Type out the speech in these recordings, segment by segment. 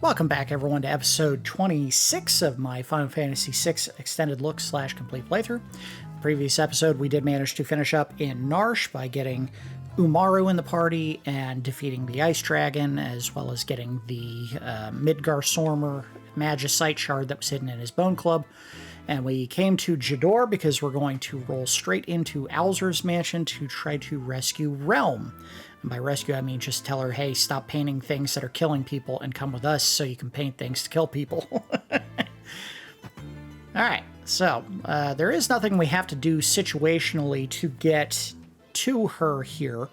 Welcome back, everyone, to episode 26 of my Final Fantasy VI extended look / complete playthrough. The previous episode, we did manage to finish up in Narshe by getting Umaru in the party and defeating the Ice Dragon, as well as getting the Midgar Magicite shard that was hidden in his Bone Club. And we came to Jidoor because we're going to roll straight into Owzer's mansion to try to rescue Relm. And by rescue, I mean just tell her, hey, stop painting things that are killing people and come with us so you can paint things to kill people. Alright, so there is nothing we have to do situationally to get to her here.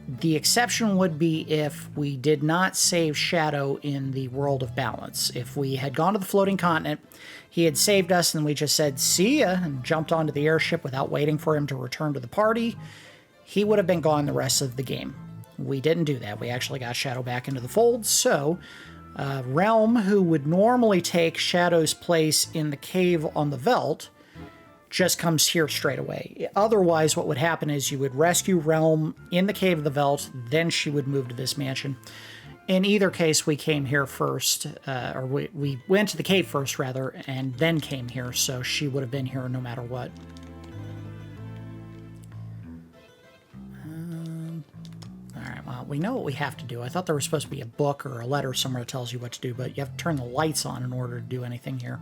The exception would be if we did not save Shadow in the World of Balance. If we had gone to the floating continent, he had saved us, and we just said, see ya, and jumped onto the airship without waiting for him to return to the party, he would have been gone the rest of the game. We didn't do that. We actually got Shadow back into the fold, so Relm, who would normally take Shadow's place in the cave on the Veldt, just comes here straight away. Otherwise, what would happen is you would rescue Relm in the Cave of the Veldt, then she would move to this mansion. In either case, we came here first, or we went to the cave first, rather, and then came here, so she would have been here no matter what. Alright, well, we know what we have to do. I thought there was supposed to be a book or a letter somewhere that tells you what to do, but you have to turn the lights on in order to do anything here.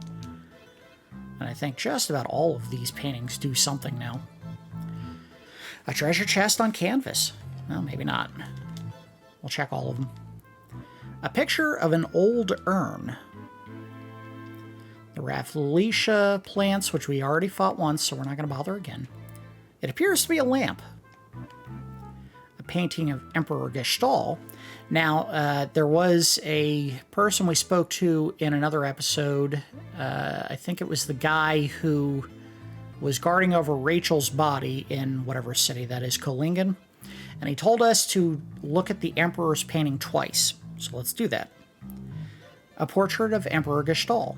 And I think just about all of these paintings do something now. A treasure chest on canvas. Well, maybe not. We'll check all of them. A picture of an old urn. The Rafflesia plants, which we already fought once, so we're not going to bother again. It appears to be a lamp. A painting of Emperor Gestahl. Now, there was a person we spoke to in another episode. I think it was the guy who was guarding over Rachel's body in whatever city that is, Kolingen. And he told us to look at the Emperor's painting twice. So let's do that. A portrait of Emperor Gestahl.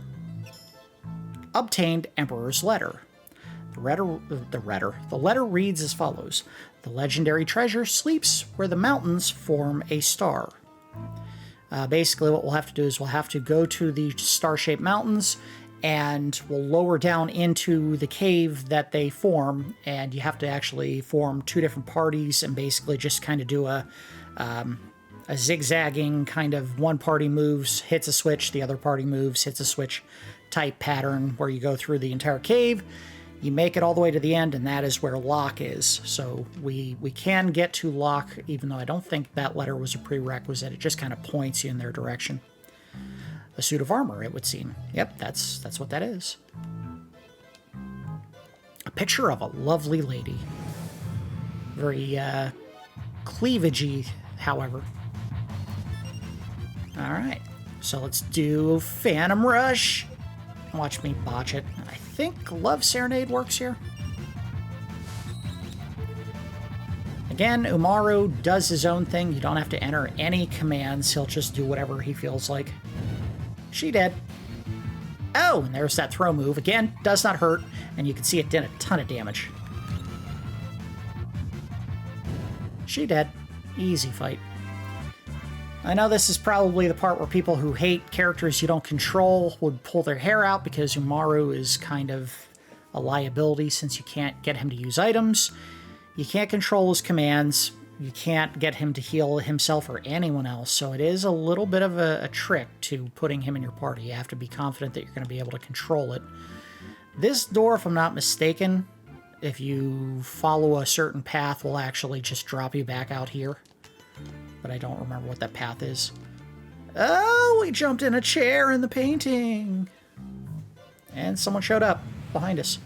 Obtained Emperor's letter. The letter reads as follows. The legendary treasure sleeps where the mountains form a star. Basically, what we'll have to do is we'll have to go to the star-shaped mountains, and we'll lower down into the cave that they form, and you have to actually form two different parties and basically just kind of do a zigzagging kind of one party moves, hits a switch, the other party moves, hits a switch type pattern where you go through the entire cave. You make it all the way to the end, and that is where Locke is. So we can get to Locke, even though I don't think that letter was a prerequisite. It just kind of points you in their direction. A suit of armor, it would seem. Yep, that's what that is. A picture of a lovely lady. Very cleavagey, however. All right, so let's do Phantom Rush. Watch me botch it. I think Love Serenade works here. Again, Umaru does his own thing. You don't have to enter any commands. He'll just do whatever he feels like. She dead. Oh, and there's that throw move. Again, does not hurt, and you can see it did a ton of damage. She dead. Easy fight. I know this is probably the part where people who hate characters you don't control would pull their hair out because Umaru is kind of a liability since you can't get him to use items. You can't control his commands. You can't get him to heal himself or anyone else, so it is a little bit of a trick to putting him in your party. You have to be confident that you're going to be able to control it. This door, if I'm not mistaken, if you follow a certain path, will actually just drop you back out here. But I don't remember what that path is. Oh, we jumped in a chair in the painting. And someone showed up behind us.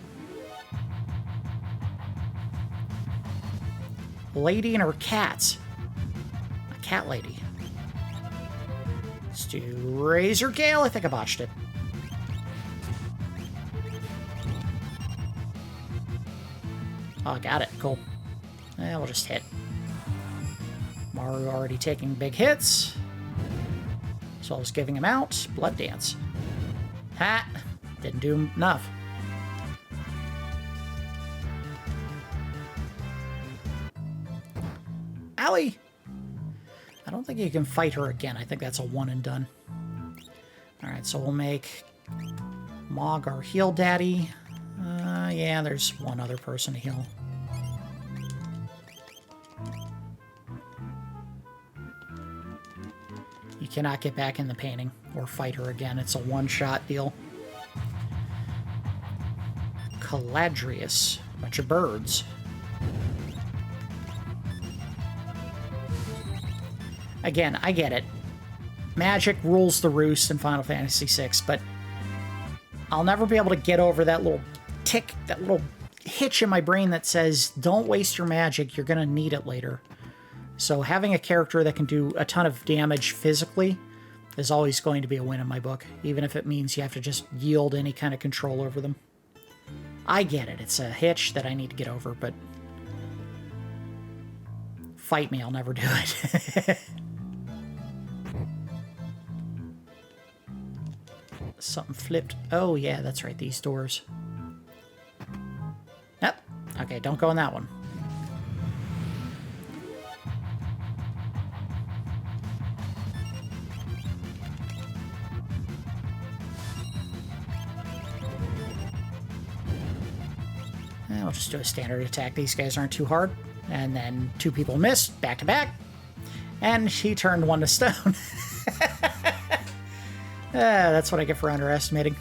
A lady and her cats. A cat lady. Let's do Razor Gale. I think I botched it. Oh, I got it. Cool. We'll just hit. Maru already taking big hits. So I was giving him out. Blood Dance. Ha! Didn't do enough. Owie! I don't think you can fight her again. I think that's a one and done. Alright, so we'll make Mog our heal daddy. Yeah, there's one other person to heal. You cannot get back in the painting or fight her again. It's a one-shot deal. Caladrius. Bunch of birds. Again, I get it. Magic rules the roost in Final Fantasy VI, but I'll never be able to get over that little tick, that little hitch in my brain that says, don't waste your magic, you're going to need it later. So having a character that can do a ton of damage physically is always going to be a win in my book, even if it means you have to just yield any kind of control over them. I get it. It's a hitch that I need to get over, but fight me, I'll never do it. Something flipped. Oh, yeah, that's right. These doors. Yep. Okay, don't go in that one. I'll just do a standard attack. These guys aren't too hard. And then two people missed back to back. And he turned one to stone. That's what I get for underestimating.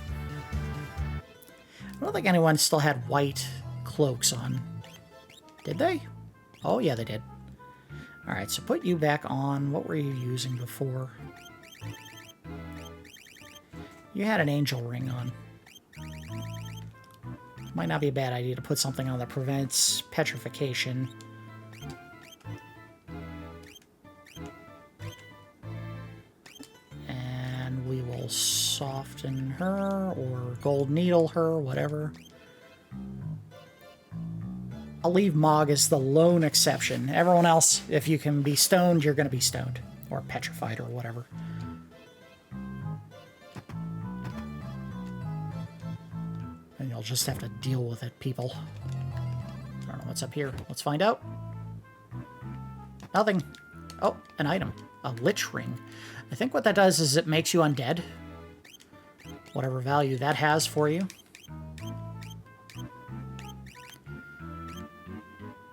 I don't think anyone still had white cloaks on. Did they? Oh, yeah, they did. Alright, so put you back on. What were you using before? You had an angel ring on. Might not be a bad idea to put something on that prevents petrification. And we will soften her, or gold needle her, whatever. I'll leave Mog as the lone exception. Everyone else, if you can be stoned, you're going to be stoned. Or petrified, or whatever. And you'll just have to deal with it, people. I don't know what's up here. Let's find out. Nothing. Oh, an item. A lich ring. I think what that does is it makes you undead. Whatever value that has for you.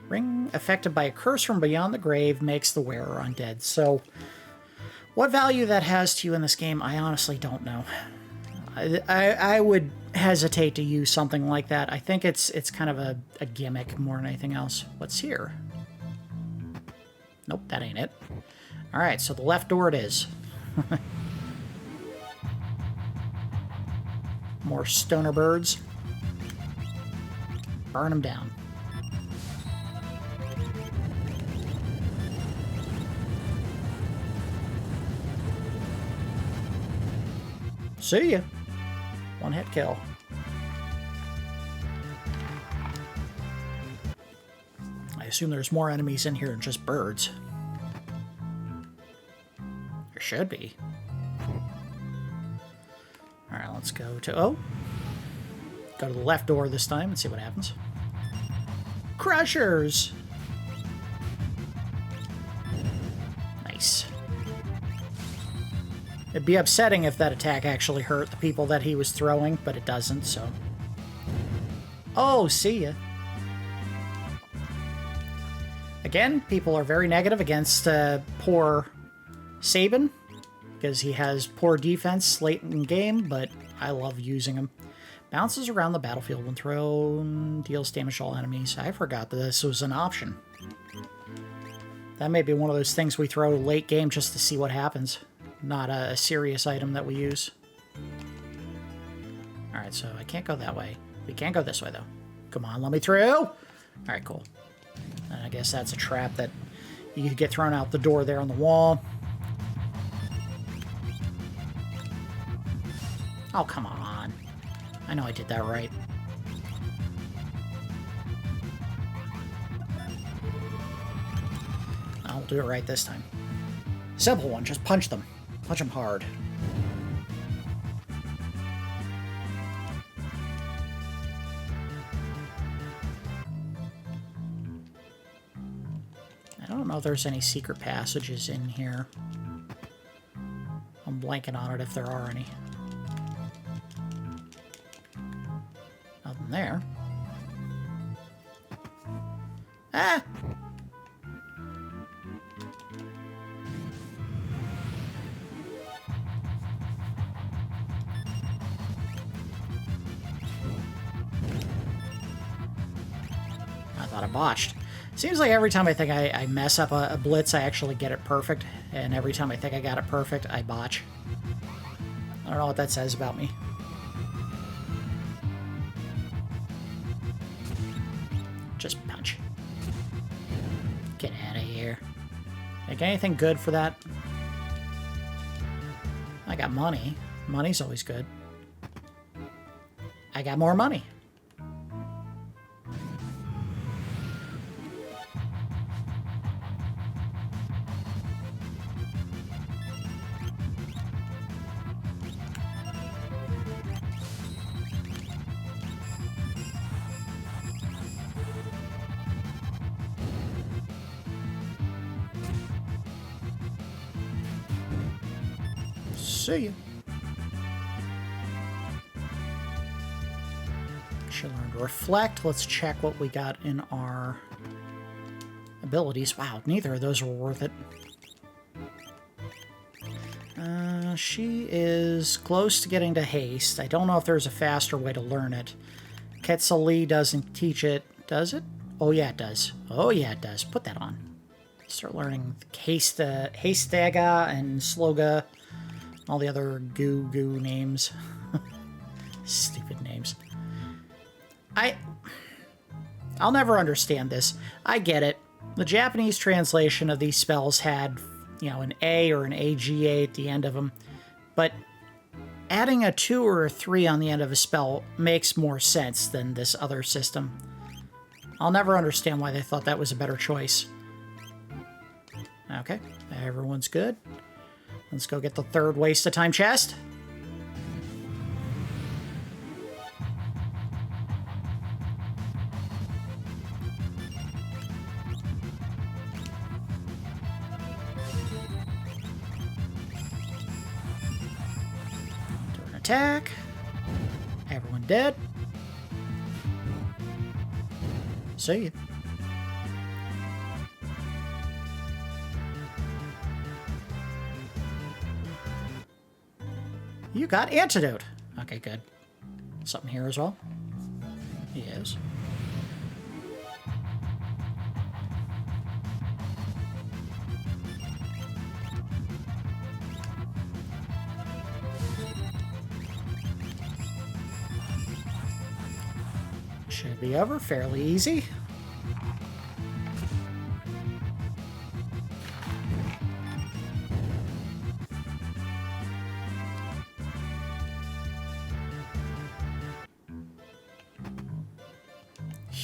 Ring affected by a curse from beyond the grave makes the wearer undead. So, what value that has to you in this game, I honestly don't know. I would hesitate to use something like that. I think it's kind of a gimmick more than anything else. What's here? Nope, that ain't it. Alright, so the left door it is. More stoner birds. Burn them down. See ya. One hit kill. I assume there's more enemies in here than just birds. There should be. Alright, let's go to... Oh! Go to the left door this time and see what happens. Crushers! Nice. It'd be upsetting if that attack actually hurt the people that he was throwing, but it doesn't, so... Oh, see ya. Again, people are very negative against poor Sabin, because he has poor defense late in the game, but I love using him. Bounces around the battlefield when thrown, deals damage to all enemies. I forgot that this was an option. That may be one of those things we throw late game just to see what happens. Not a serious item that we use. Alright, so I can't go that way. We can't go this way, though. Come on, let me through! Alright, cool. And I guess that's a trap that you could get thrown out the door there on the wall. Oh, come on. I know I did that right. I'll do it right this time. Simple one, just punch them. Punch them hard. I don't know if there's any secret passages in here. I'm blanking on it if there are any. Nothing there. Ah! I thought I botched. Seems like every time I think I mess up a blitz, I actually get it perfect. And every time I think I got it perfect, I botch. I don't know what that says about me. Just punch. Get out of here. Like anything good for that? I got money. Money's always good. I got more money. See you. Should learn to reflect. Let's check what we got in our abilities. Wow, neither of those were worth it. She is close to getting to haste. I don't know if there's a faster way to learn it. Quetzalcoatl doesn't teach it. Does it? Oh, yeah, it does. Oh, yeah, it does. Put that on. Start learning Hastega and Sloga. All the other goo names. Stupid names. I'll never understand this. I get it. The Japanese translation of these spells had, you know, an A or an AGA at the end of them. But adding a 2 or a 3 on the end of a spell makes more sense than this other system. I'll never understand why they thought that was a better choice. Okay, everyone's good. Let's go get the third waste of time chest. Turn attack. Everyone dead. See ya. You got antidote. Okay, good. Something here as well? Yes. Should be over fairly easy.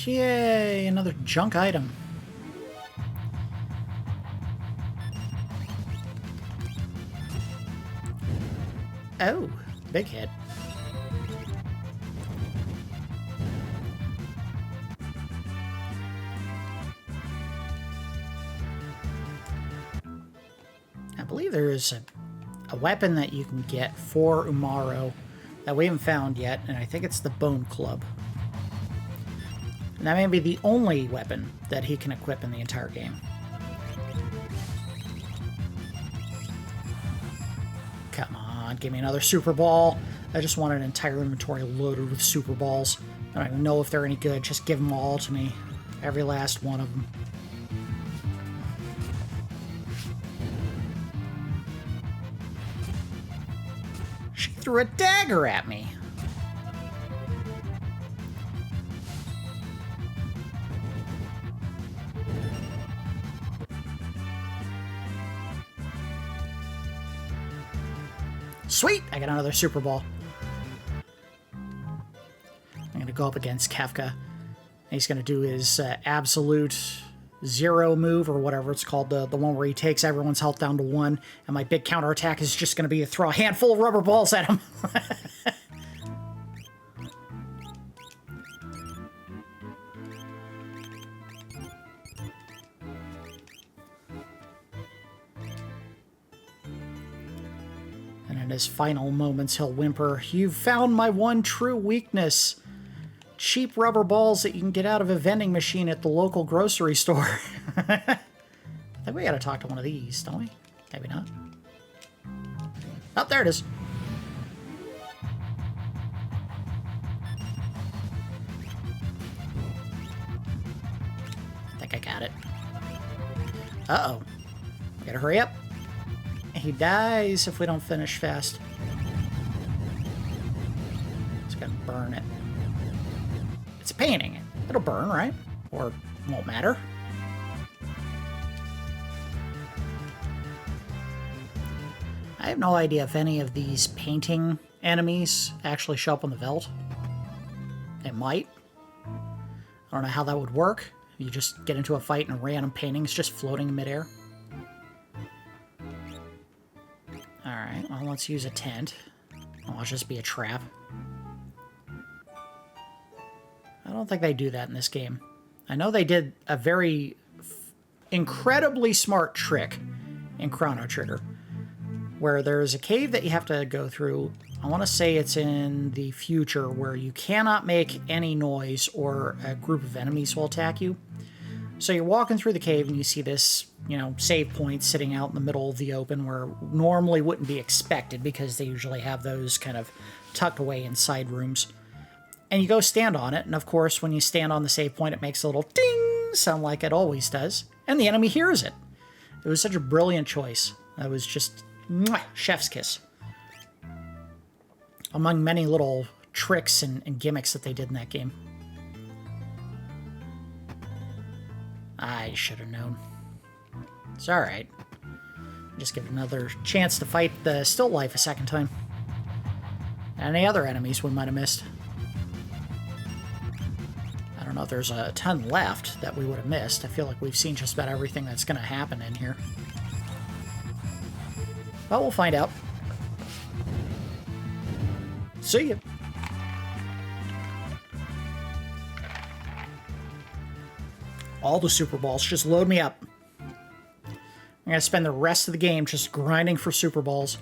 Yay, another junk item. Oh, big hit. I believe there is a weapon that you can get for Umaro that we haven't found yet, and I think it's the Bone Club. And that may be the only weapon that he can equip in the entire game. Come on, give me another Super Ball. I just want an entire inventory loaded with Super Balls. I don't even know if they're any good. Just give them all to me. Every last one of them. She threw a dagger at me. Sweet! I got another Super Ball. I'm going to go up against Kefka. He's going to do his absolute zero move, or whatever it's called, the one where he takes everyone's health down to 1, and my big counterattack is just going to be to throw a handful of rubber balls at him. in his final moments, he'll whimper, "You've found my one true weakness. Cheap rubber balls that you can get out of a vending machine at the local grocery store." I think we gotta talk to one of these, don't we? Maybe not. Oh, there it is. I think I got it. Uh-oh. We gotta hurry up. He dies if we don't finish fast. It's gonna burn it. It's a painting. It'll burn, right? Or won't matter. I have no idea if any of these painting enemies actually show up on the Veldt. They might. I don't know how that would work. You just get into a fight and a random painting is just floating in midair. Alright, well, let's use a tent. Oh, it'll just be a trap. I don't think they do that in this game. I know they did a very incredibly smart trick in Chrono Trigger, where there's a cave that you have to go through. I want to say it's in the future, where you cannot make any noise or a group of enemies will attack you. So you're walking through the cave and you see this, you know, save point sitting out in the middle of the open where normally wouldn't be expected because they usually have those kind of tucked away in side rooms. And you go stand on it, and of course when you stand on the save point it makes a little ding sound like it always does, and the enemy hears it. It was such a brilliant choice. That was just mwah, chef's kiss. Among many little tricks and gimmicks that they did in that game. I should have known. It's alright. Just give it another chance to fight the still life a second time. Any other enemies we might have missed. I don't know if there's a ton left that we would have missed. I feel like we've seen just about everything that's going to happen in here. But we'll find out. See ya. All the super balls. Just load me up. I'm going to spend the rest of the game just grinding for super balls.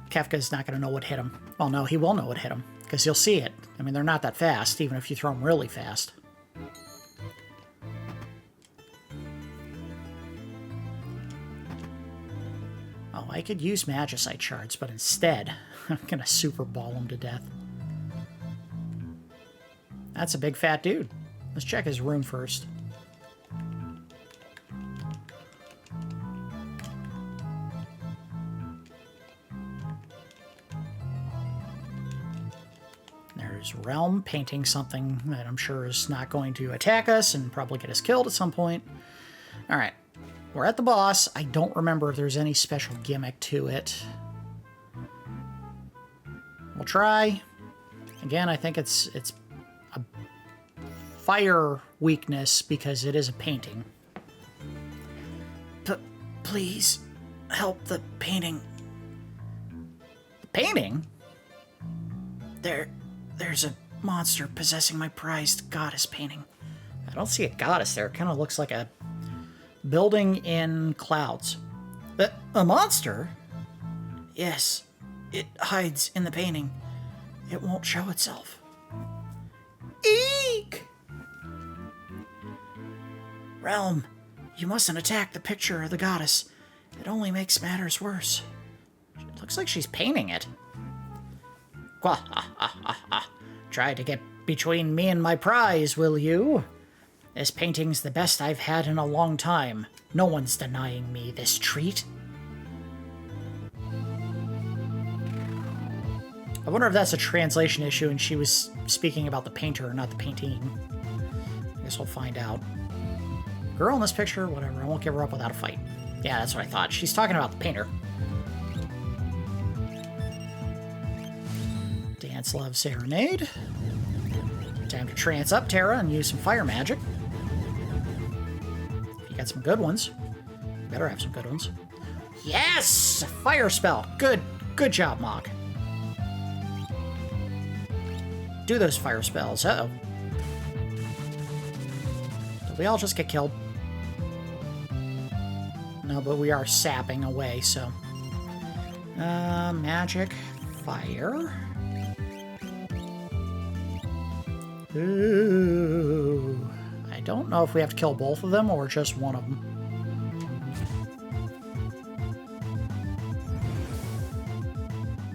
Kefka's not going to know what hit him. Well, no, he will know what hit him, because you'll see it. I mean, they're not that fast, even if you throw them really fast. Oh, I could use Magicite shards, but instead, I'm going to super ball him to death. That's a big fat dude. Let's check his room first. There's Relm painting something that I'm sure is not going to attack us and probably get us killed at some point. Alright, we're at the boss. I don't remember if there's any special gimmick to it. We'll try. Again, I think it's a fire weakness because it is a painting. Please help the painting. The painting? There's a monster possessing my prized goddess painting. I don't see a goddess there. It kind of looks like a building in clouds. But a monster? Yes, it hides in the painting. It won't show itself. Eek! Relm, you mustn't attack the picture of the goddess. It only makes matters worse. It looks like she's painting it. Try to get between me and my prize, will you? This painting's the best I've had in a long time. No one's denying me this treat. I wonder if that's a translation issue and she was speaking about the painter, not the painting. I guess we'll find out. Girl in this picture, whatever. I won't give her up without a fight. Yeah, that's what I thought. She's talking about the painter. Dance Love Serenade. Time to trance up Terra and use some fire magic. You got some good ones. You better have some good ones. Yes! A fire spell. Good job, Mog. Do those fire spells. Uh-oh. Did we all just get killed? No, but we are sapping away, so... Magic. Fire. Ooh. I don't know if we have to kill both of them or just one of them.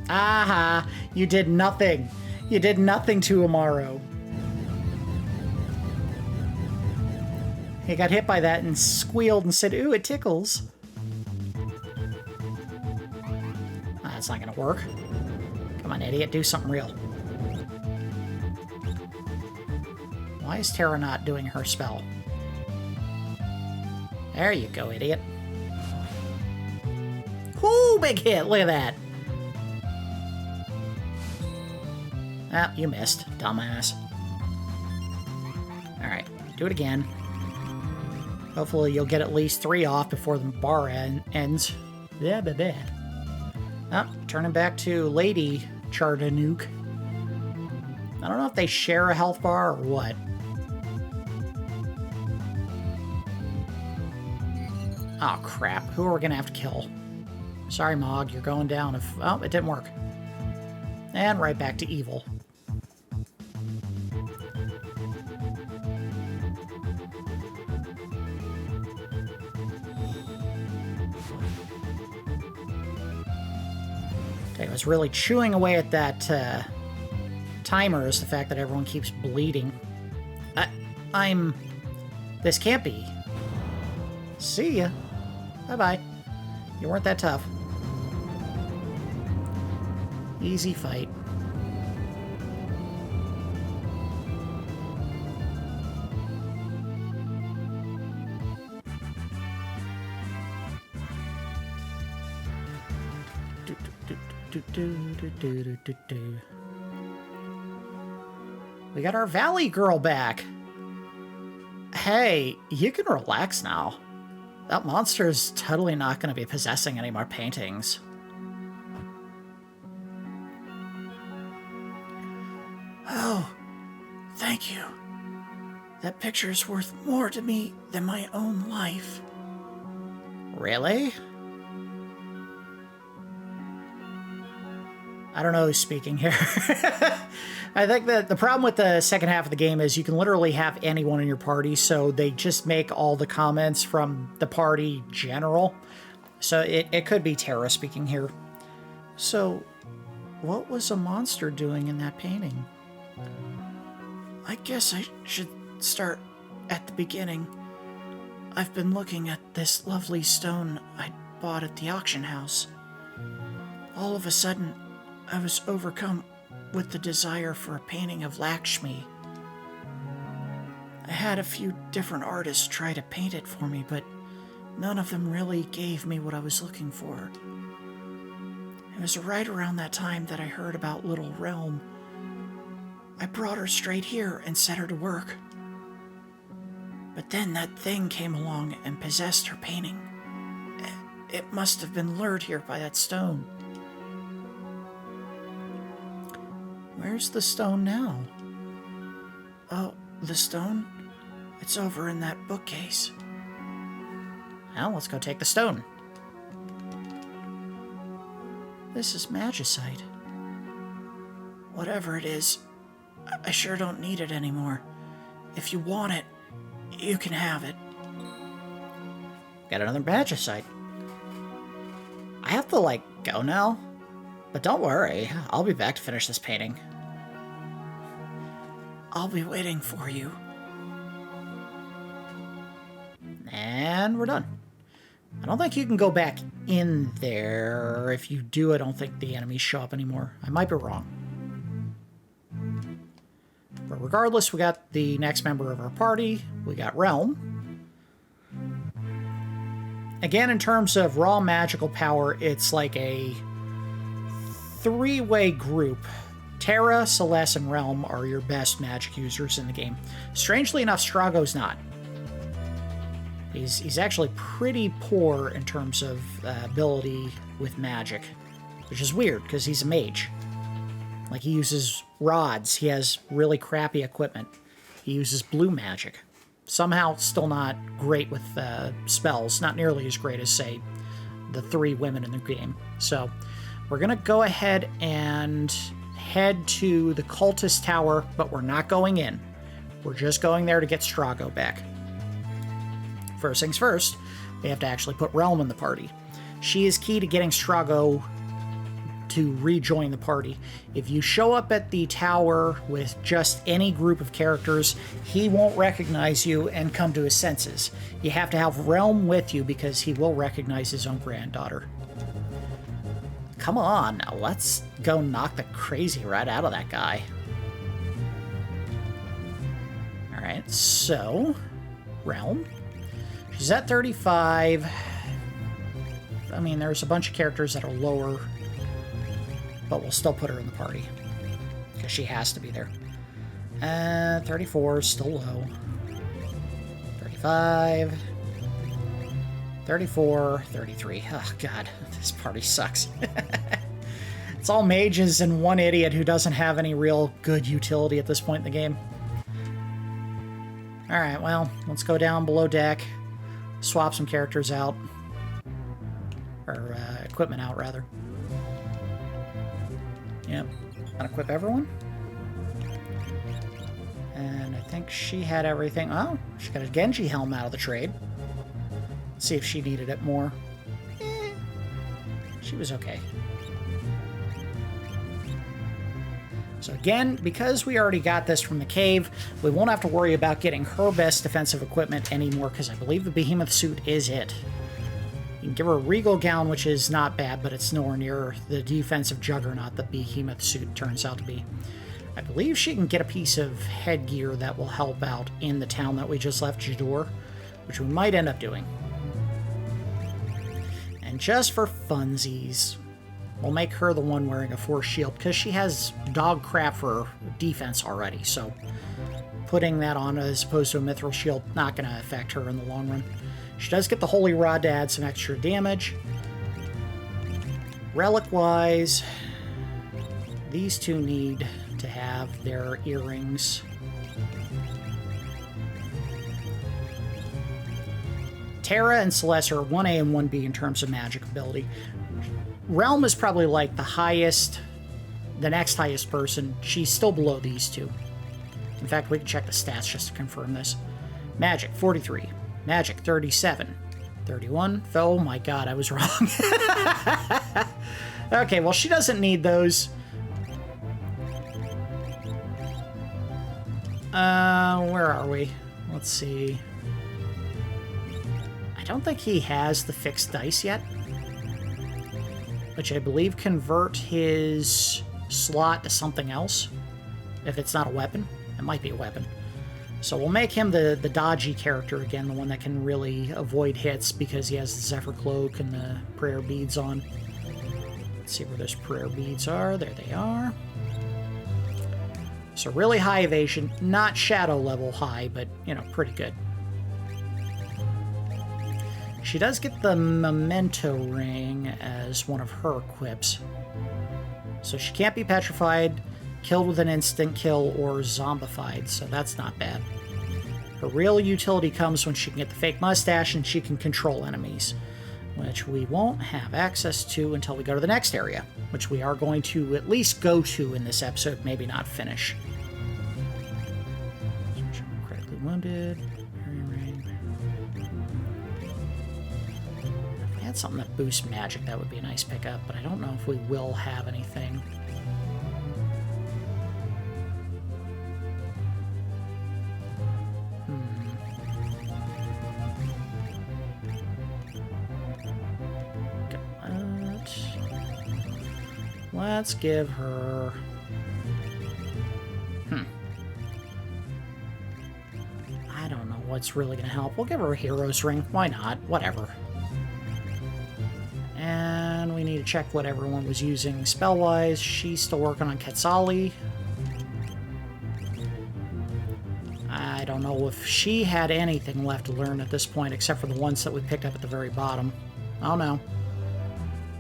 Aha! You did nothing. You did nothing to Amaro. He got hit by that and squealed and said, ooh, it tickles. That's not gonna work. Come on, idiot, do something real. Why is Terra not doing her spell? There you go, idiot. Whoo, big hit, look at that. Ah, you missed, dumbass. Alright, do it again. Hopefully you'll get at least 3 off before the bar ends. Yeah, bad. Oh, turning back to Lady Chardanook. I don't know if they share a health bar or what. Oh, crap. Who are we going to have to kill? Sorry, Mog, you're going down if... Oh, it didn't work. And right back to evil. Okay, I was really chewing away at that timer is the fact that everyone keeps bleeding. This can't be. See ya. Bye-bye. You weren't that tough. Easy fight. We got our Valley Girl back. Hey, you can relax now. That monster is totally not going to be possessing any more paintings. Oh, thank you. That picture's worth more to me than my own life. Really? I don't know who's speaking here. I think that the problem with the second half of the game is you can literally have anyone in your party, so they just make all the comments from the party general. So it could be Terra speaking here. So, what was a monster doing in that painting? I guess I should start at the beginning. I've been looking at this lovely stone I bought at the auction house. All of a sudden, I was overcome with the desire for a painting of Lakshmi. I had a few different artists try to paint it for me, but none of them really gave me what I was looking for. It was right around that time that I heard about little Relm. I brought her straight here and set her to work. But then that thing came along and possessed her painting. It must have been lured here by that stone. Where's the stone now? Oh, the stone? It's over in that bookcase. Well, let's go take the stone. This is magicite. Whatever it is, I sure don't need it anymore. If you want it, you can have it. Got another magicite. I have to, go now. But don't worry, I'll be back to finish this painting. I'll be waiting for you. And we're done. I don't think you can go back in there. If you do, I don't think the enemies show up anymore. I might be wrong. But regardless, we got the next member of our party. We got Relm. Again, in terms of raw magical power, it's like a 3-way group. Terra, Celeste, and Relm are your best magic users in the game. Strangely enough, Strago's not. He's actually pretty poor in terms of ability with magic, which is weird because he's a mage. Like, he uses rods. He has really crappy equipment. He uses blue magic. Somehow still not great with spells. Not nearly as great as, say, the 3 women in the game. So, We're going to go ahead and head to the Cultists Tower, but we're not going in. We're just going there to get Strago back. First things first, we have to actually put Relm in the party. She is key to getting Strago to rejoin the party. If you show up at the tower with just any group of characters, he won't recognize you and come to his senses. You have to have Relm with you because he will recognize his own granddaughter. Come on, now let's go knock the crazy right out of that guy. Alright, so Relm. She's at 35. I mean, there's a bunch of characters that are lower, but we'll still put her in the party because she has to be there. 34 is still low. 35. 34. 33. Oh, God. This party sucks. It's all mages and one idiot who doesn't have any real good utility at this point in the game. Alright, well, let's go down below deck. Swap some characters out. Or equipment out, rather. Yep. Unequip everyone. And I think she had everything. Oh, she got a Genji helm out of the trade. Let's see if she needed it more. She was okay. So again, because we already got this from the cave, we won't have to worry about getting her best defensive equipment anymore, because I believe the behemoth suit is it. You can give her a regal gown, which is not bad, but it's nowhere near the defensive juggernaut the behemoth suit turns out to be. I believe she can get a piece of headgear that will help out in the town that we just left, Jidoor, which we might end up doing. And just for funsies, we'll make her the one wearing a force shield, because she has dog crap for defense already, so putting that on as opposed to a mithril shield, not going to affect her in the long run. She does get the Holy Rod to add some extra damage. Relic-wise, these two need to have their earrings. Terra and Celeste are 1A and 1B in terms of magic ability. Relm is probably like the highest, the next highest person. She's still below these two. In fact, we can check the stats just to confirm this. Magic, 43. Magic, 37. 31. Oh my god, I was wrong. Okay, well, she doesn't need those. Where are we? Let's see. I don't think he has the fixed dice yet, which I believe convert his slot to something else. If it's not a weapon. It might be a weapon. So we'll make him the dodgy character again, the one that can really avoid hits because he has the Zephyr Cloak and the prayer beads on. Let's see where those prayer beads are. There they are. So really high evasion, not shadow level high, but, you know, pretty good. She does get the memento ring as one of her equips. So she can't be petrified, killed with an instant kill, or zombified, so that's not bad. Her real utility comes when she can get the fake mustache and she can control enemies, which we won't have access to until we go to the next area, which we are going to at least go to in this episode, maybe not finish. Critically wounded. If we had something that boosts magic, that would be a nice pickup, but I don't know if we will have anything. Let's give her... I don't know what's really going to help. We'll give her a hero's ring. Why not? Whatever. And we need to check what everyone was using spell-wise. She's still working on Quetzali. I don't know if she had anything left to learn at this point, except for the ones that we picked up at the very bottom. Oh no.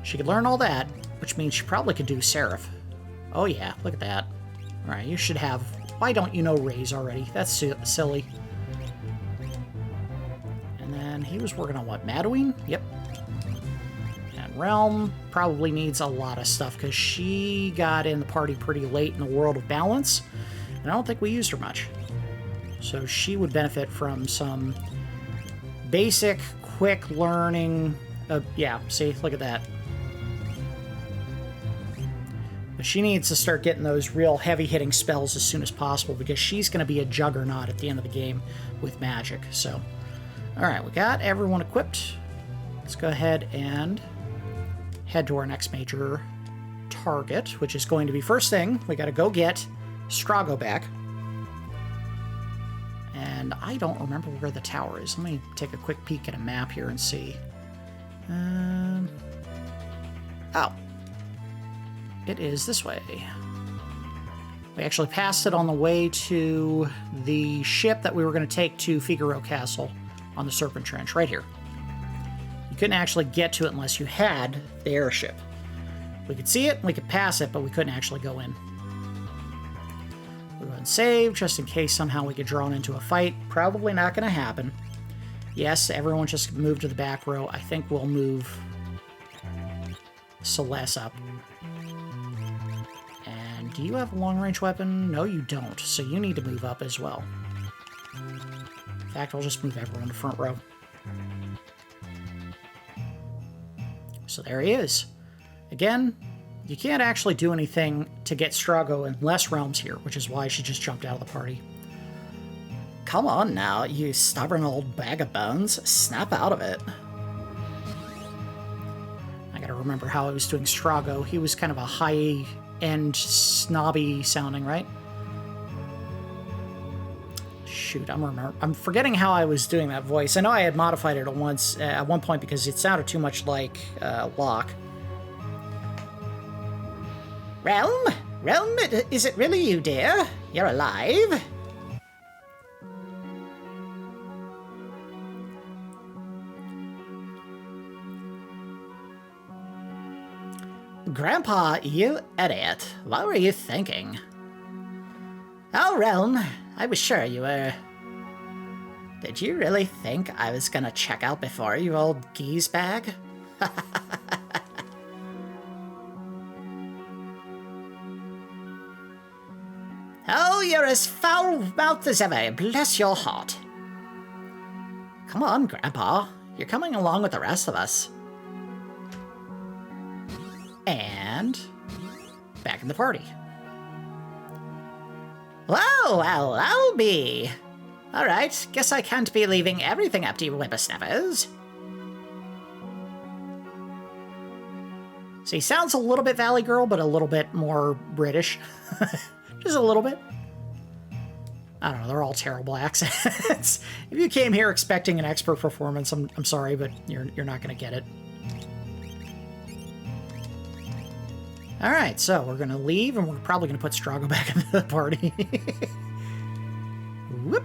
She could learn all that, which means she probably could do Seraph. Oh yeah, look at that. Alright, you should have... Why don't you know Raise already? That's silly. And then he was working on what? Madween? Yep. Yeah, And Relm probably needs a lot of stuff because she got in the party pretty late in the World of Balance, and I don't think we used her much. So she would benefit from some basic, quick learning. Yeah, see, look at that. But she needs to start getting those real heavy-hitting spells as soon as possible because she's going to be a juggernaut at the end of the game with magic. So, all right, we got everyone equipped. Let's go ahead and head to our next major target, which is going to be, first thing, we got to go get Strago back. And I don't remember where the tower is. Let me take a quick peek at a map here and see. Oh. It is this way. We actually passed it on the way to the ship that we were going to take to Figaro Castle on the Serpent Trench, right here. You couldn't actually get to it unless you had the airship. We could see it, and we could pass it, but we couldn't actually go in. We'll go ahead and save, just in case somehow we get drawn into a fight. Probably not going to happen. Yes, everyone just move to the back row. I think we'll move Celeste up. And do you have a long-range weapon? No, you don't. So you need to move up as well. In fact, I'll just move everyone to front row. So there he is. Again, you can't actually do anything to get Strago unless Relm's here, which is why she just jumped out of the party. Come on now, you stubborn old bag of bones. Snap out of it. I gotta remember how I was doing Strago. He was kind of a high-end, snobby sounding, right? Shoot, I'm forgetting how I was doing that voice. I know I had modified it at one point because it sounded too much like Locke. Relm? Relm, is it really you, dear? You're alive? Grandpa, you idiot. What were you thinking? Oh, Relm, I was sure you were. Did you really think I was gonna check out before you, old geese bag? Oh, you're as foul-mouthed as ever. Bless your heart. Come on, Grandpa. You're coming along with the rest of us. And back in the party. Well, I'll be. All right, guess I can't be leaving everything up to you whippersnappers. So he sounds a little bit Valley Girl, but a little bit more British. Just a little bit. I don't know, they're all terrible accents. If you came here expecting an expert performance, I'm sorry, but you're not going to get it. All right, so we're going to leave, and we're probably going to put Strago back into the party. Whoop.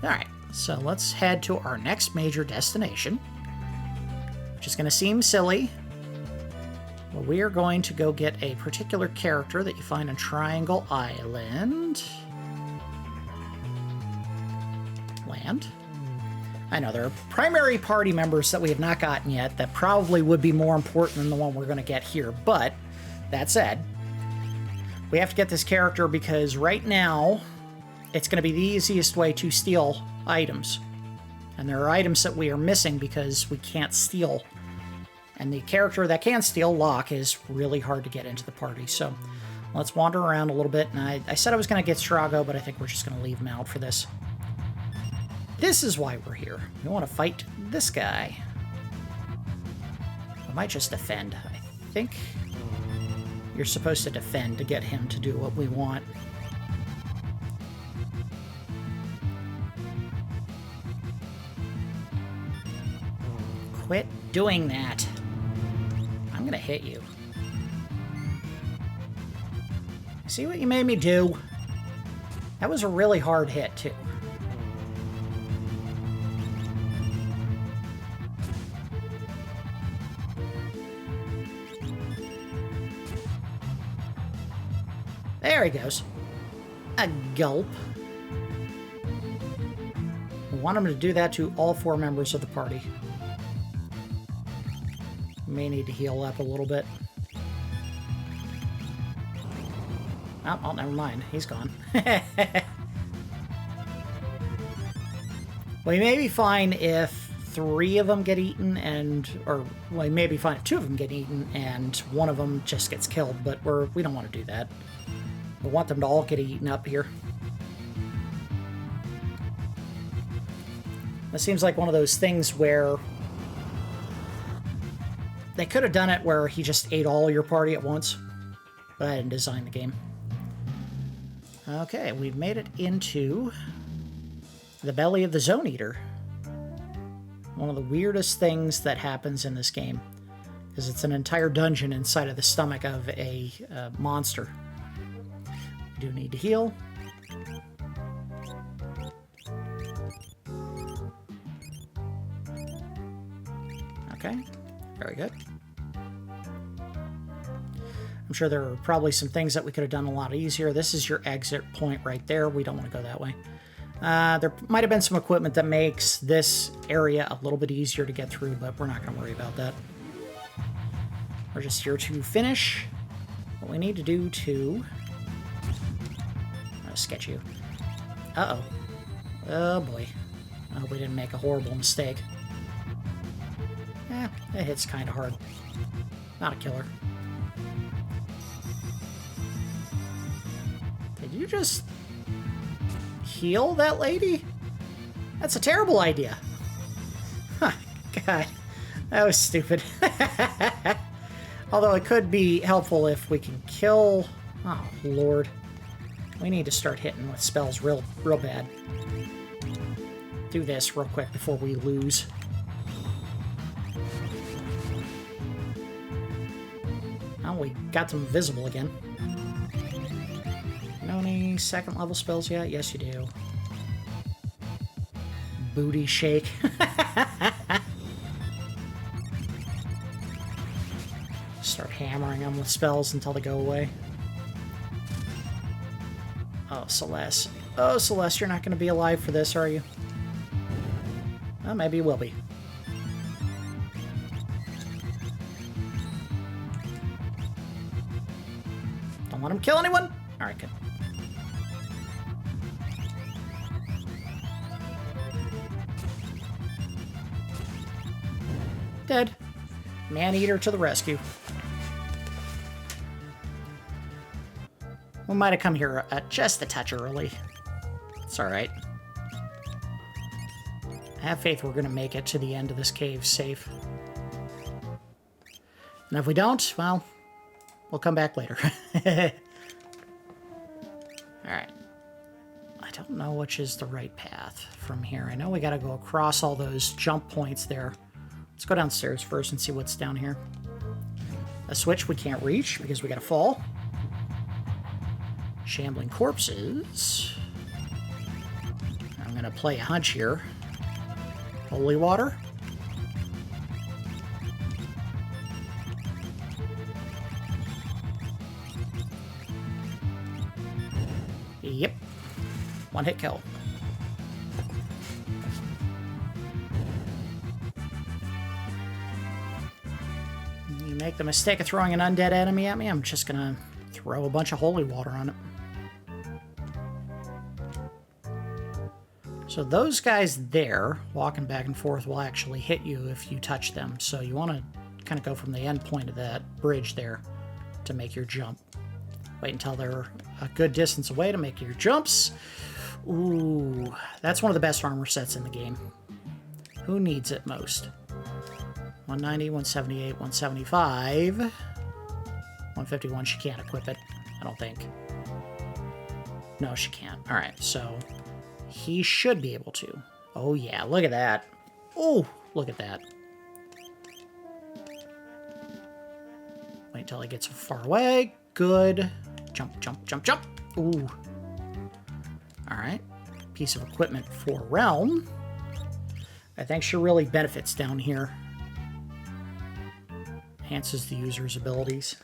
All right, so let's head to our next major destination, which is going to seem silly. Well, we are going to go get a particular character that you find in Triangle Island. Land. I know, there are primary party members that we have not gotten yet that probably would be more important than the one we're going to get here, but that said, we have to get this character because right now it's going to be the easiest way to steal items. And there are items that we are missing because we can't steal. And the character that can steal, Locke, is really hard to get into the party. So let's wander around a little bit. And I said I was going to get Strago, but I think we're just going to leave him out for this. This is why we're here. We want to fight this guy. I might just defend. I think you're supposed to defend to get him to do what we want. Quit doing that. I'm gonna hit you. See what you made me do? That was a really hard hit, too. There he goes. A gulp. We want him to do that to all 4 members of the party. May need to heal up a little bit. Oh, never mind. He's gone. We may be fine if 3 of them get eaten or we may be fine if 2 of them get eaten and 1 of them just gets killed, but we don't want to do that. We want them to all get eaten up here. This seems like one of those things where they could have done it where he just ate all your party at once, but I didn't design the game. Okay, we've made it into the belly of the Zone Eater. One of the weirdest things that happens in this game is it's an entire dungeon inside of the stomach of a monster. We do need to heal. Okay, very good. I'm sure there are probably some things that we could have done a lot easier. This is your exit point right there. We don't want to go that way. There might have been some equipment that makes this area a little bit easier to get through, but we're not going to worry about that. We're just here to finish what we need to do to... sketch you. Uh-oh. Oh, boy. I hope we didn't make a horrible mistake. It hits kind of hard. Not a killer. Did you just heal that lady? That's a terrible idea. Huh, God, that was stupid. Although it could be helpful if we can kill... Oh, Lord. We need to start hitting with spells real bad. Do this real quick before we lose. Oh, we got them visible again. Know any 2nd level spells yet? Yes, you do. Booty shake. Start hammering them with spells until they go away. Oh, Celeste. Oh, Celeste, you're not going to be alive for this, are you? Well, maybe you will be. Don't let him kill anyone? Alright, good. Dead. Man-eater to the rescue. We might have come here just a touch early. It's alright. I have faith we're going to make it to the end of this cave safe. And if we don't, well, we'll come back later. Alright. I don't know which is the right path from here. I know we got to go across all those jump points there. Let's go downstairs first and see what's down here. A switch we can't reach because we got to fall. Shambling corpses. I'm going to play a hunch here. Holy water. Yep. One hit kill. You make the mistake of throwing an undead enemy at me, I'm just going to throw a bunch of holy water on it. So those guys there, walking back and forth, will actually hit you if you touch them. So you want to kind of go from the end point of that bridge there to make your jump. Wait until they're a good distance away to make your jumps. Ooh, that's one of the best armor sets in the game. Who needs it most? 190, 178, 175. 151, she can't equip it, I don't think. No, she can't. Alright, so... he should be able to. Oh yeah, look at that. Oh, look at that. Wait until he gets far away. Good. Jump, jump, jump, jump. Ooh. Alright. Piece of equipment for Relm. I think she really benefits down here. Enhances the user's abilities.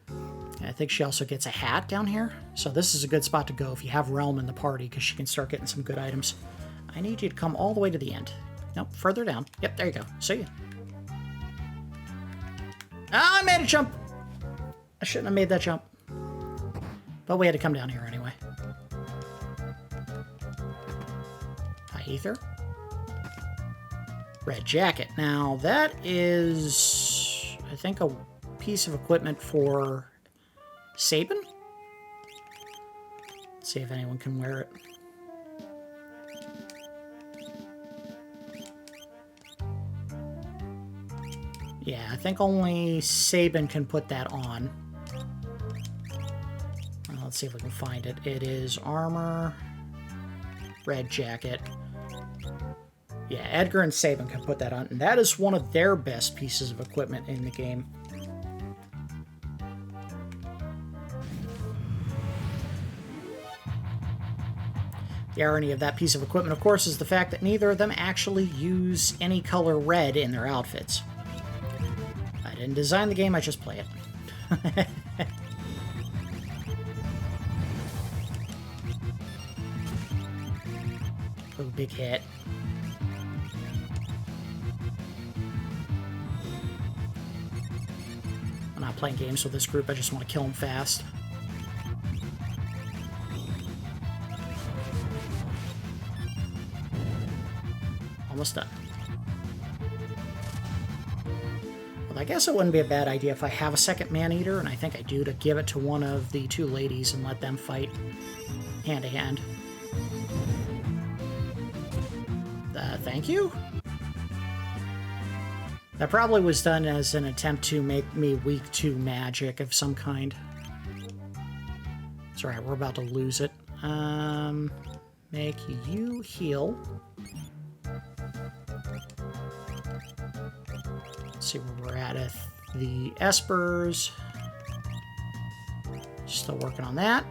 And I think she also gets a hat down here. So this is a good spot to go if you have Relm in the party, because she can start getting some good items. I need you to come all the way to the end. Nope, further down. Yep, there you go. See ya. Oh, I made a jump. I shouldn't have made that jump. But we had to come down here anyway. High ether. Red jacket. Now, that is, I think, a piece of equipment for Sabin? Let's see if anyone can wear it. Yeah, I think only Sabin can put that on. Let's see if we can find it. It is armor, red jacket. Yeah, Edgar and Sabin can put that on, and that is one of their best pieces of equipment in the game. The irony of that piece of equipment, of course, is the fact that neither of them actually use any color red in their outfits. I didn't design the game, I just play it. Oh, big hit. I'm not playing games with this group, I just want to kill them fast. Almost done. Well, I guess it wouldn't be a bad idea if I have a second man-eater, and I think I do, to give it to one of the two ladies and let them fight hand-to-hand. Thank you? That probably was done as an attempt to make me weak to magic of some kind. It's alright, we're about to lose it. Make you heal. Let's see where we're at. The espers. Still working on that.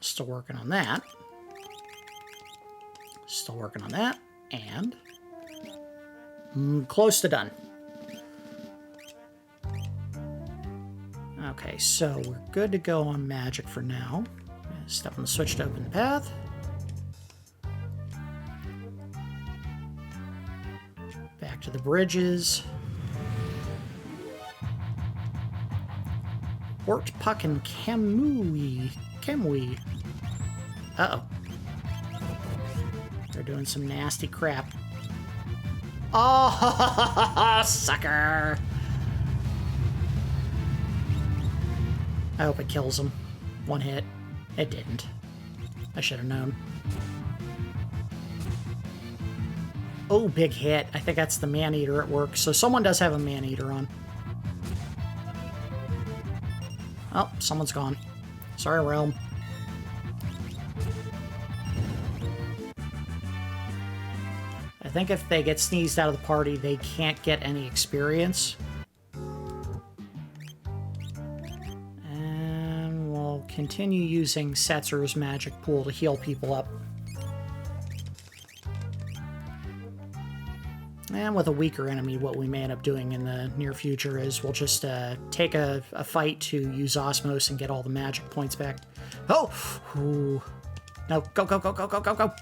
Still working on that. Still working on that. And close to done. Okay, so we're good to go on magic for now. Step on the switch to open the path. Back to the bridges. Port Puck and Kamui. Uh-oh. They're doing some nasty crap. Oh, sucker! I hope it kills him. One hit. It didn't. I should have known. Oh, big hit. I think that's the man-eater at work. So someone does have a man-eater on. Oh, someone's gone. Sorry, Relm. I think if they get sneezed out of the party, they can't get any experience. And we'll continue using Setzer's magic pool to heal people up. And with a weaker enemy, what we may end up doing in the near future is we'll just take a fight to use Osmos and get all the magic points back. Oh! Ooh. No, go, go, go, go, go, go, go!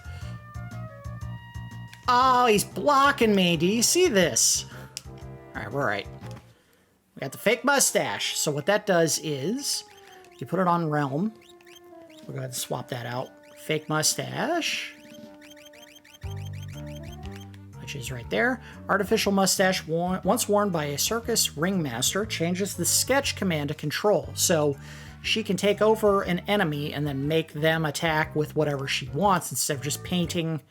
Oh, he's blocking me. Do you see this? Alright, we're right. We got the fake mustache. So what that does is, you put it on Relm. We'll go ahead and swap that out. Fake mustache. Which is right there. Artificial mustache, once worn by a circus ringmaster, changes the sketch command to control. So she can take over an enemy and then make them attack with whatever she wants instead of just painting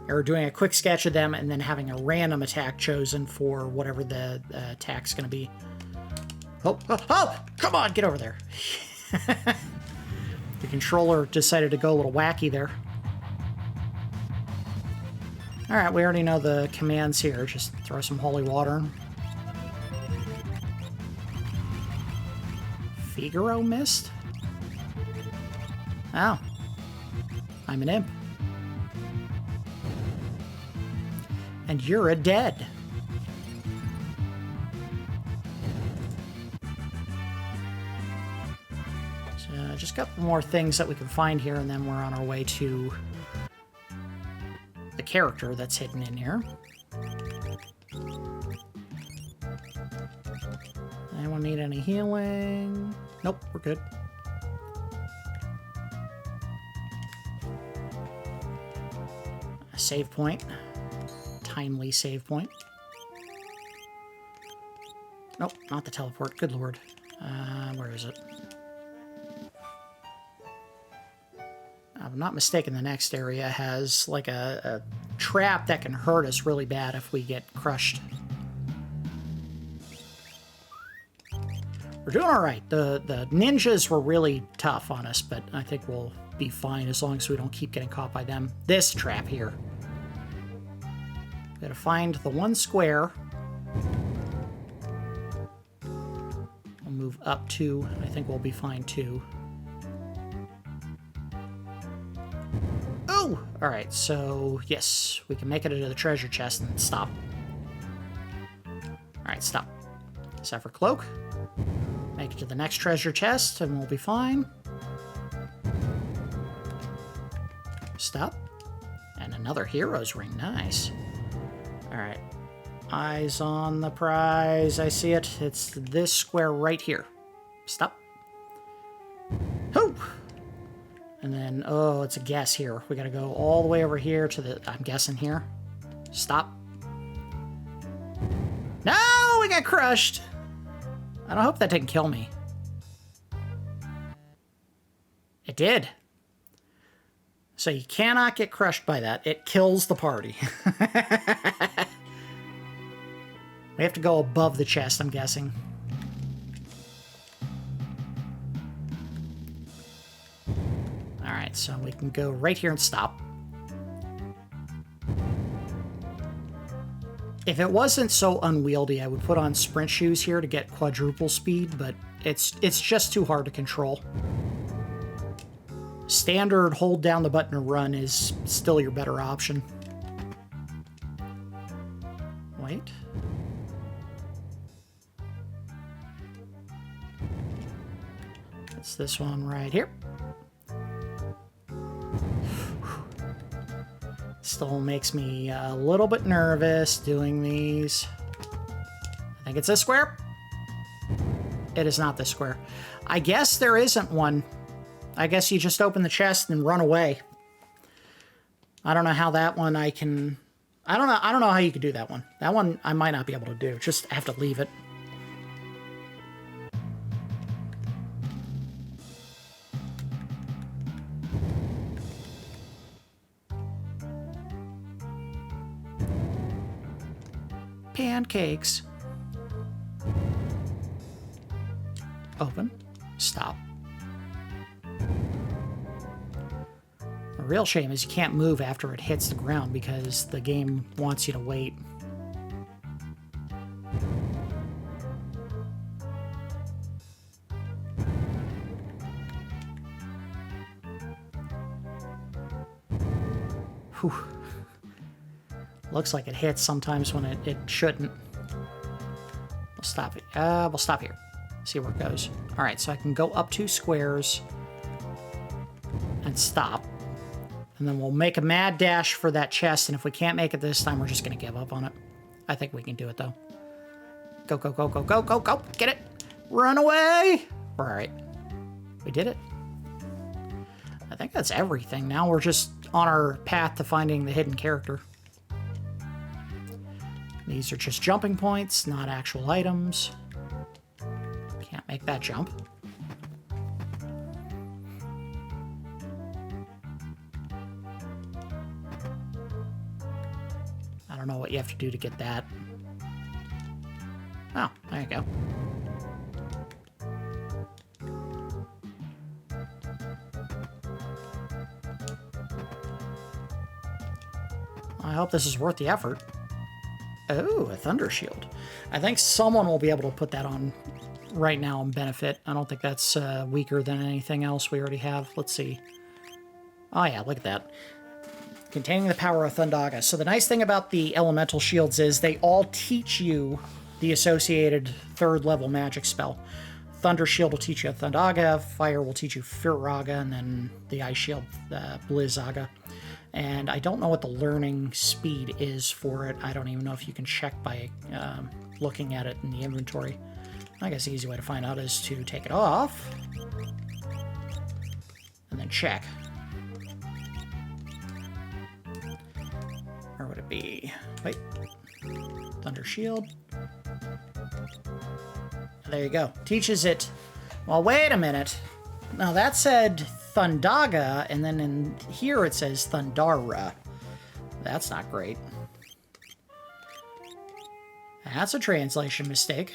or doing a quick sketch of them and then having a random attack chosen for whatever the attack's going to be. Oh, oh, oh! Come on, get over there. The controller decided to go a little wacky there. Alright, we already know the commands here. Just throw some holy water. Figaro missed? Oh. I'm an imp. And you're a dead. So just a couple more things that we can find here, and then we're on our way to the character that's hidden in here. Anyone need any healing? Nope, we're good. A save point. Timely save point. Nope, not the teleport. Good lord. Where is it? If I'm not mistaken, the next area has like a trap that can hurt us really bad if we get crushed. We're doing all right. The ninjas were really tough on us, but I think we'll be fine as long as we don't keep getting caught by them. This trap here. Gotta find the one square. We'll move up 2. I think we'll be fine too. Oh! Alright, so yes, we can make it into the treasure chest and stop. Alright, stop. Zephyr Cloak. Make it to the next treasure chest and we'll be fine. Stop. And another hero's ring. Nice. Alright. Eyes on the prize. I see it. It's this square right here. Stop. Hoo! And then, oh, it's a guess here. We gotta go all the way over here to the... I'm guessing here. Stop. No! We got crushed! I hope that didn't kill me. It did. So you cannot get crushed by that. It kills the party. We have to go above the chest, I'm guessing. Alright, so we can go right here and stop. If it wasn't so unwieldy, I would put on sprint shoes here to get quadruple speed, but it's just too hard to control. Standard hold down the button to run is still your better option. Wait. It's this one right here. Still makes me a little bit nervous doing these. I think it's this square. It is not this square. I guess there isn't one. I guess you just open the chest and run away. I don't know how that one I can... I don't know how you could do that one. That one I might not be able to do. Just have to leave it. Pancakes. Open. Stop. The real shame is you can't move after it hits the ground because the game wants you to wait. Whew. Looks like it hits sometimes when it shouldn't. We'll stop it. We'll stop here. See where it goes. Alright, so I can go up 2 squares and stop. And then we'll make a mad dash for that chest, and if we can't make it this time, we're just going to give up on it. I think we can do it, though. Go, go, go, go, go, go, go! Get it! Run away! Alright. We did it. I think that's everything. Now we're just on our path to finding the hidden character. These are just jumping points, not actual items. Can't make that jump. I don't know what you have to do to get that. Oh, there you go. I hope this is worth the effort. Oh, a thunder shield. I think someone will be able to put that on right now and benefit. I don't think that's weaker than anything else we already have. Let's see. Oh yeah, look at that. Containing the power of Thundaga. So the nice thing about the elemental shields is they all teach you the associated 3rd level magic spell. Thunder Shield will teach you Thundaga, Fire will teach you Firaga, and then the Ice Shield, Blizzaga. And I don't know what the learning speed is for it. I don't even know if you can check by looking at it in the inventory. I guess the easy way to find out is to take it off. And then check. Or would it be... Wait. Thunder Shield. There you go. Teaches it... Well, wait a minute. Now, that said Thundaga, and then in here it says Thundara. That's not great. That's a translation mistake.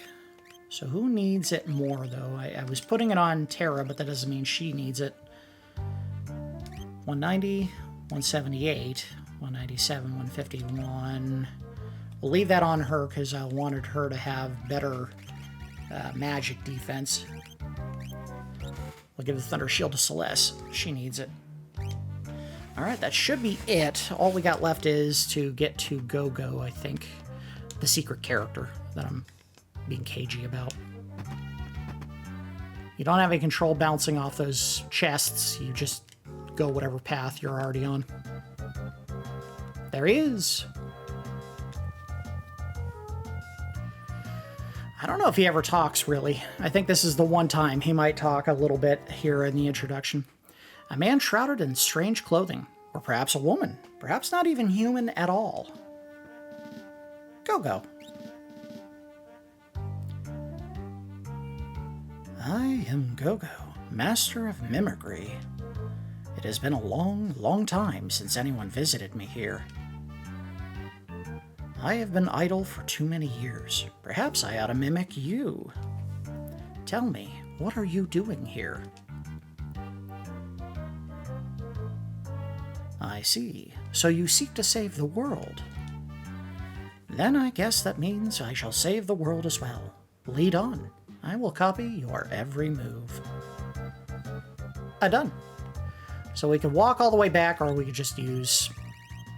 So who needs it more, though? I was putting it on Terra, but that doesn't mean she needs it. 190, 178, 197, 151. We'll leave that on her because I wanted her to have better magic defense. We'll give the Thunder Shield to Celeste. She needs it. Alright, that should be it. All we got left is to get to Go-Go, I think. The secret character that I'm being cagey about. You don't have any control bouncing off those chests. You just go whatever path you're already on. There he is. I don't know if he ever talks, really. I think this is the one time he might talk a little bit here in the introduction. A man shrouded in strange clothing. Or perhaps a woman. Perhaps not even human at all. Go-Go. I am Go-Go, master of mimicry. It has been a long, long time since anyone visited me here. I have been idle for too many years. Perhaps I ought to mimic you. Tell me, what are you doing here? I see. So you seek to save the world. Then I guess that means I shall save the world as well. Lead on. I will copy your every move. Done. So we could walk all the way back, or we could just use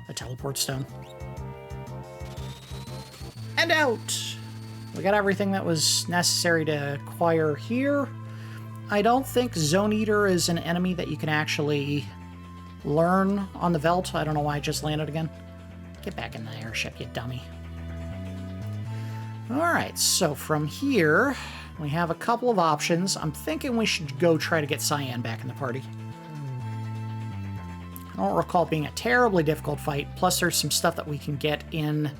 a teleport stone. And out! We got everything that was necessary to acquire here. I don't think Zone Eater is an enemy that you can actually learn on the Veldt. I don't know why I just landed again. Get back in the airship, you dummy. Alright, so from here, we have a couple of options. I'm thinking we should go try to get Cyan back in the party. I don't recall it being a terribly difficult fight, plus there's some stuff that we can get in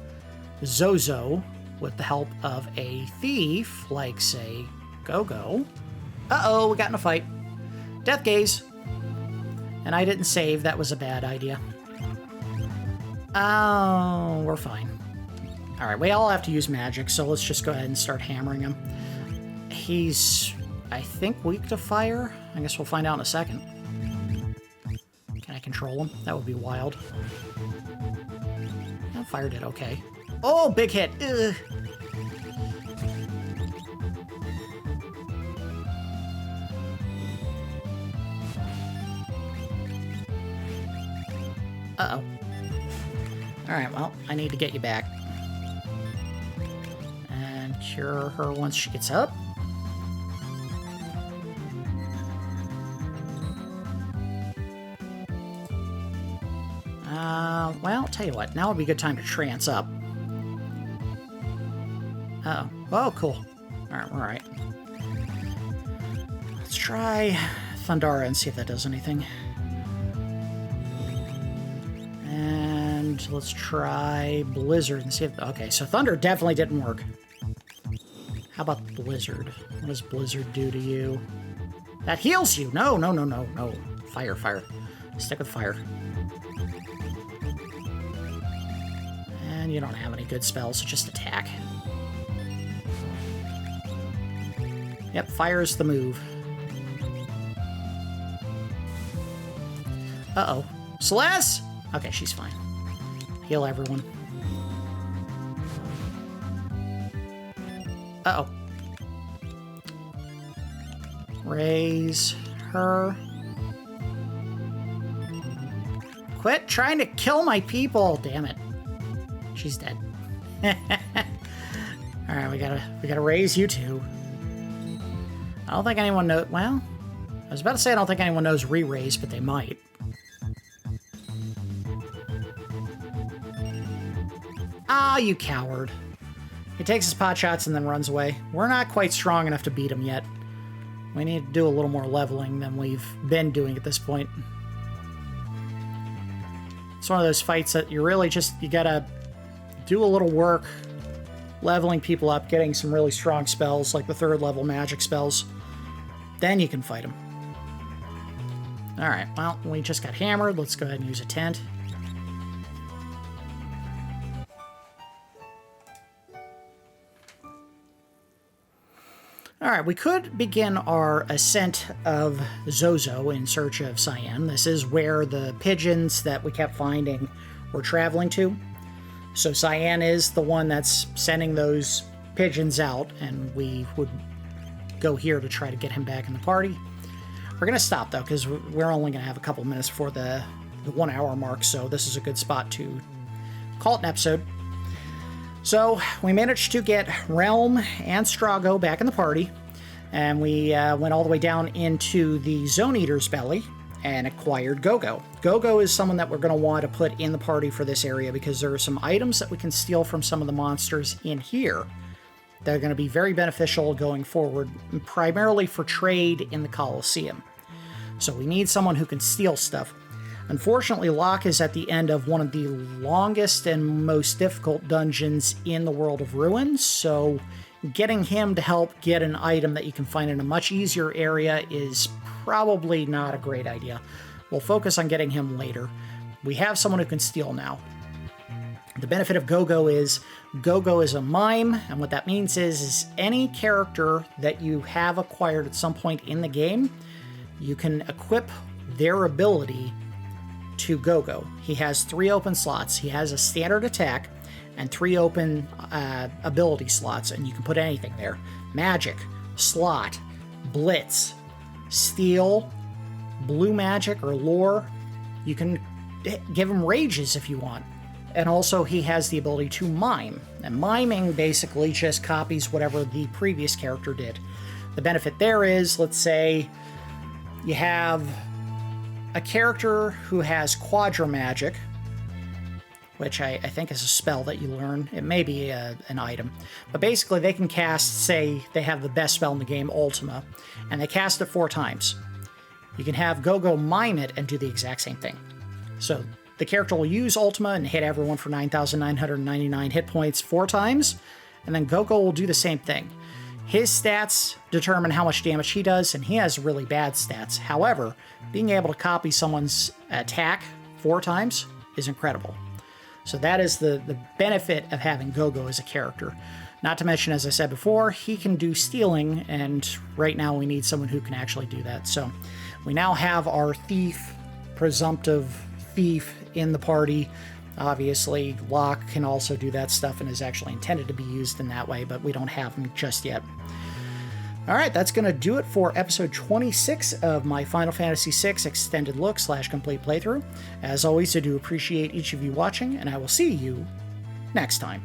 Zozo with the help of a thief, like, say, Go-Go. Uh-oh, we got in a fight. Death Gaze. And I didn't save. That was a bad idea. Oh, we're fine. Alright, we all have to use magic, so let's just go ahead and start hammering him. He's, I think, weak to fire. I guess we'll find out in a second. Can I control him? That would be wild. Oh, fire did okay. Oh, big hit! Ugh. Uh-oh. Alright, well, I need to get you back. And cure her once she gets up. Well, tell you what, now would be a good time to trance up. Uh-oh. Oh, cool. Alright, we're alright. Let's try Thundara and see if that does anything. And let's try Blizzard and see if... Okay, so Thunder definitely didn't work. How about Blizzard? What does Blizzard do to you? That heals you! No, no, no, no, no. Fire, fire. Stick with fire. And you don't have any good spells, so just attack. Yep, fire's the move. Uh-oh. Celeste? Okay, she's fine. Heal everyone. Uh-oh. Raise her. Quit trying to kill my people! Damn it. She's dead. Alright, we gotta raise you two. I don't think anyone knows... Well, I was about to say I don't think anyone knows re-raise, but they might. Ah, you coward. He takes his pot shots and then runs away. We're not quite strong enough to beat him yet. We need to do a little more leveling than we've been doing at this point. It's one of those fights that you really just, you gotta do a little work, leveling people up, getting some really strong spells, like the 3rd level magic spells. Then you can fight them. Alright, well, we just got hammered. Let's go ahead and use a tent. Alright, we could begin our ascent of Zozo in search of Cyan. This is where the pigeons that we kept finding were traveling to. So Cyan is the one that's sending those pigeons out, and we would go here to try to get him back in the party. We're going to stop, though, because we're only going to have a couple minutes before the 1 hour mark, so this is a good spot to call it an episode. So, we managed to get Relm and Strago back in the party, and we went all the way down into the Zone Eater's belly and acquired Gogo. Gogo is someone that we're going to want to put in the party for this area because there are some items that we can steal from some of the monsters in here that are going to be very beneficial going forward, primarily for trade in the Colosseum. So we need someone who can steal stuff. Unfortunately, Locke is at the end of one of the longest and most difficult dungeons in the World of Ruins, so getting him to help get an item that you can find in a much easier area is probably not a great idea. We'll focus on getting him later. We have someone who can steal now. The benefit of Gogo is a mime, and what that means is any character that you have acquired at some point in the game, you can equip their ability to Gogo. He has 3 open slots. He has a standard attack and 3 open ability slots, and you can put anything there. Magic, slot, blitz, steel, blue magic or lore. You can give him rages if you want. And also he has the ability to mime. And miming basically just copies whatever the previous character did. The benefit there is, let's say you have a character who has Quadra Magic, which I think is a spell that you learn. It may be an item. But basically they can cast, say, they have the best spell in the game, Ultima, and they cast it 4 times. You can have Gogo mime it and do the exact same thing. So the character will use Ultima and hit everyone for 9,999 hit points 4 times, and then Gogo will do the same thing. His stats determine how much damage he does, and he has really bad stats. However, being able to copy someone's attack 4 times is incredible. So that is the benefit of having Gogo as a character. Not to mention, as I said before, he can do stealing, and right now we need someone who can actually do that. So we now have our thief, presumptive thief in the party. Obviously, Locke can also do that stuff and is actually intended to be used in that way, but we don't have him just yet. Alright, that's going to do it for episode 26 of my Final Fantasy VI Extended Look / Complete Playthrough. As always, I do appreciate each of you watching, and I will see you next time.